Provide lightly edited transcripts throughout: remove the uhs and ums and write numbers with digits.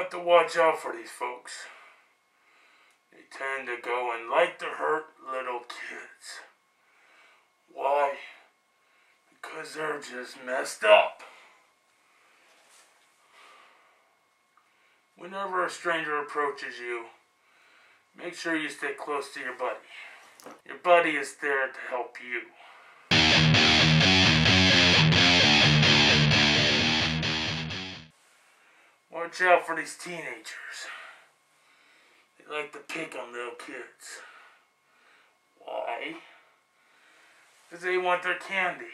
have to watch out for these folks. They tend to go and like to hurt little kids. Why? Because they're just messed up. Whenever a stranger approaches you, make sure you stay close to your buddy. Your buddy is there to help you. Watch out for these teenagers. They like to pick on little kids. Why? Because they want their candy.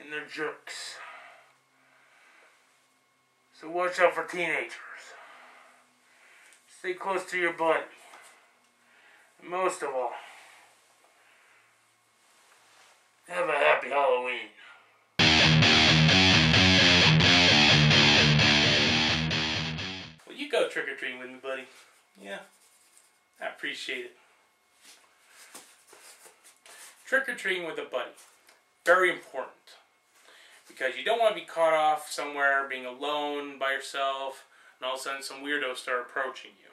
And they're jerks. So watch out for teenagers. Stay close to your buddy. And most of all, have a happy Halloween. Will you go trick-or-treating with me, buddy? Yeah, I appreciate it. Trick-or-treating with a buddy. Very important. Because you don't want to be caught off somewhere being alone by yourself and all of a sudden some weirdos start approaching you.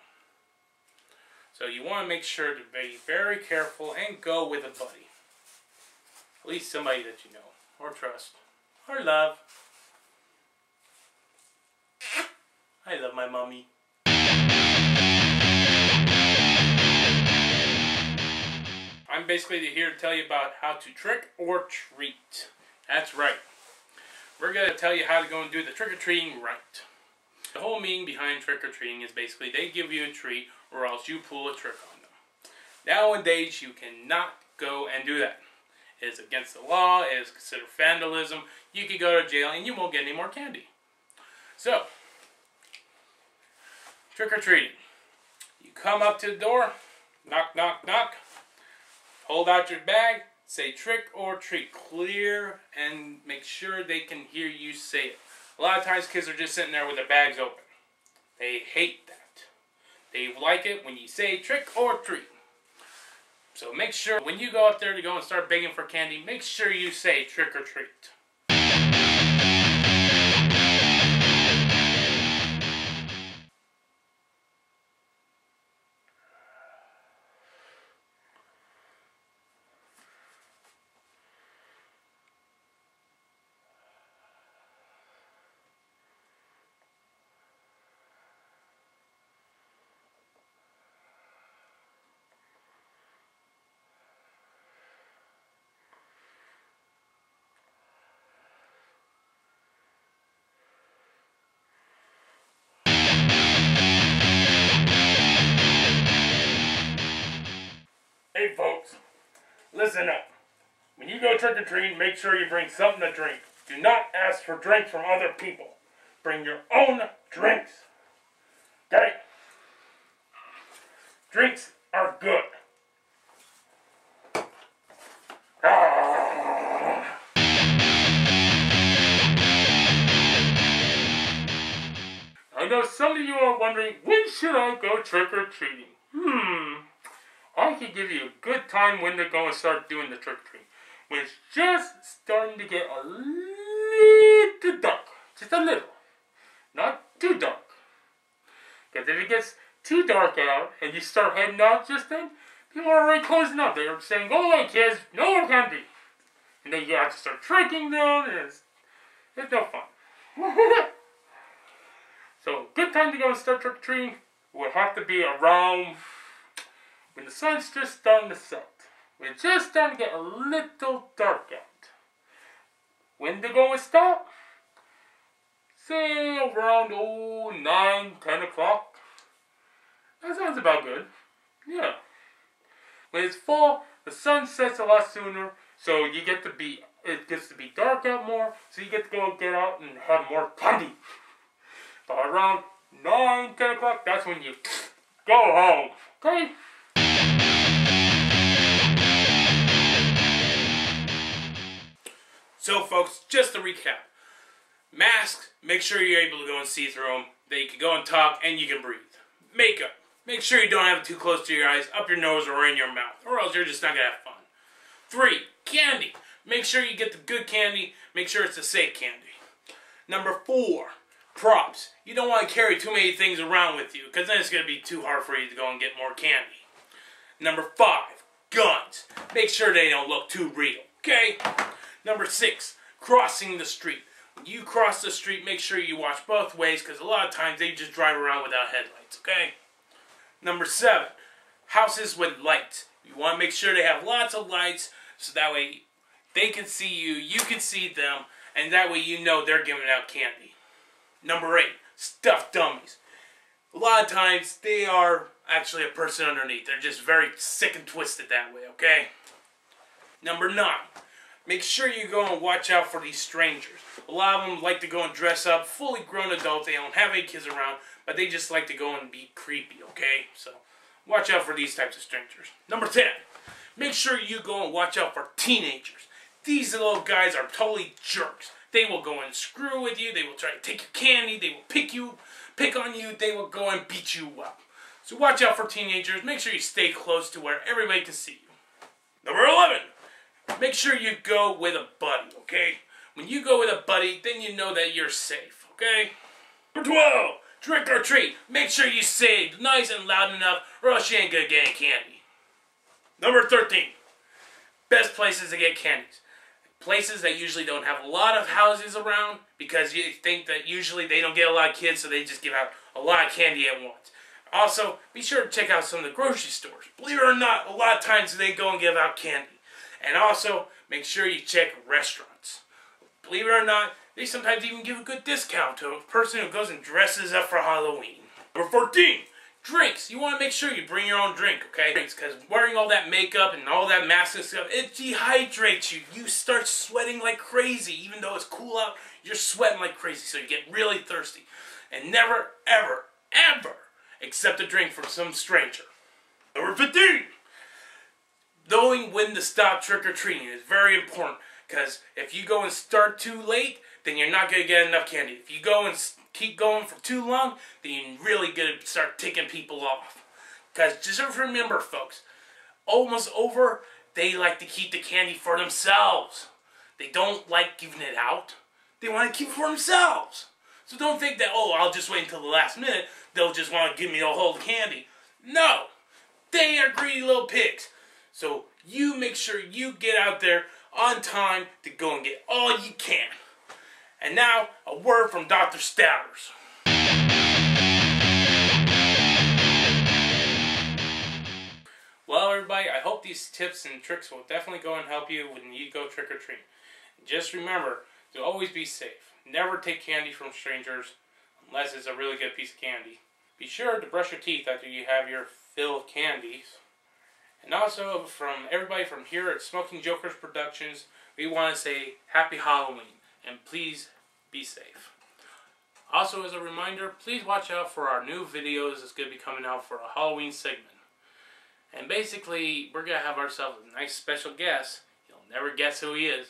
So you want to make sure to be very careful and go with a buddy. At least somebody that you know or trust or love. I love my mommy. I'm basically here to tell you about how to trick or treat. That's right. We're going to tell you how to go and do the trick-or-treating right. The whole meaning behind trick-or-treating is basically they give you a treat or else you pull a trick on them. Nowadays, you cannot go and do that. It is against the law. It is considered vandalism. You could go to jail and you won't get any more candy. So, trick-or-treating. You come up to the door, knock, knock, knock, hold out your bag, say trick or treat, clear, and make sure they can hear you say it. A lot of times kids are just sitting there with their bags open. They hate that. They like it when you say trick or treat. So make sure when you go up there to go and start begging for candy, make sure you say trick or treat. Hey folks, listen up. When you go trick-or-treating, make sure you bring something to drink. Do not ask for drinks from other people. Bring your own drinks. Okay? Drinks are good. I know some of you are wondering, when should I go trick-or-treating? I could give you a good time when to go and start doing the trick-or-treating. When it's just starting to get a little dark. Just a little. Not too dark. Because if it gets too dark out and you start heading out just then, people are already closing up. They're saying, go away kids, no more candy. And then you have to start tricking them, and it's no fun. So, good time to go and start trick-or-treating would have to be around when the sun's just starting to set. When it's just starting to get a little dark out. When to go and stop? Say around 9, 10 o'clock. That sounds about good. Yeah. When it's fall, the sun sets a lot sooner, so it gets to be dark out more, so you get to go get out and have more candy. But around 9, 10 o'clock, that's when you go home. Okay? So folks, just to recap. Masks, make sure you're able to go and see through them. That you can go and talk and you can breathe. Makeup, make sure you don't have it too close to your eyes, up your nose or in your mouth, or else you're just not going to have fun. 3, candy. Make sure you get the good candy. Make sure it's a safe candy. Number 4, Props. You don't want to carry too many things around with you, because then it's going to be too hard for you to go and get more candy. Number 5, guns. Make sure they don't look too real, okay? Number 6, crossing the street. When you cross the street, make sure you watch both ways, because a lot of times they just drive around without headlights, okay? Number 7, houses with lights. You want to make sure they have lots of lights, so that way they can see you, you can see them, and that way you know they're giving out candy. Number 8, stuffed dummies. A lot of times they are actually a person underneath. They're just very sick and twisted that way, okay? Number 9, make sure you go and watch out for these strangers. A lot of them like to go and dress up, fully grown adults. They don't have any kids around, but they just like to go and be creepy, okay? So watch out for these types of strangers. Number 10, make sure you go and watch out for teenagers. These little guys are totally jerks. They will go and screw with you. They will try to take your candy. They will pick on you. They will go and beat you up. So watch out for teenagers. Make sure you stay close to where everybody can see you. Number 11, make sure you go with a buddy, okay? When you go with a buddy, then you know that you're safe, okay? Number 12, trick or treat. Make sure you say it nice and loud enough, or else you ain't gonna get any candy. Number 13, best places to get candies. Places that usually don't have a lot of houses around, because you think that usually they don't get a lot of kids, so they just give out a lot of candy at once. Also, be sure to check out some of the grocery stores. Believe it or not, a lot of times they go and give out candy. And also, make sure you check restaurants. Believe it or not, they sometimes even give a good discount to a person who goes and dresses up for Halloween. Number 14, drinks. You want to make sure you bring your own drink, okay? Because wearing all that makeup and all that mask and stuff, it dehydrates you. You start sweating like crazy. Even though it's cool out, you're sweating like crazy, so you get really thirsty. And never, ever, ever accept a drink from some stranger. Number 15, knowing when to stop trick-or-treating is very important. Because if you go and start too late, then you're not going to get enough candy. If you go and keep going for too long, then you're really going to start ticking people off. Because just remember, folks, almost over, they like to keep the candy for themselves. They don't like giving it out. They want to keep it for themselves. So don't think that, oh, I'll just wait until the last minute. They'll just want to give me a whole candy. No. They are greedy little pigs. So you make sure you get out there on time to go and get all you can. And now, a word from Dr. Stabbers. Well, everybody, I hope these tips and tricks will definitely go and help you when you go trick-or-treating. Just remember to always be safe. Never take candy from strangers unless it's a really good piece of candy. Be sure to brush your teeth after you have your fill of candies. And also, from everybody from here at Smoking Jokers Productions, we want to say Happy Halloween, and please be safe. Also, as a reminder, please watch out for our new videos that's going to be coming out for a Halloween segment. And basically, we're going to have ourselves a nice special guest. You'll never guess who he is.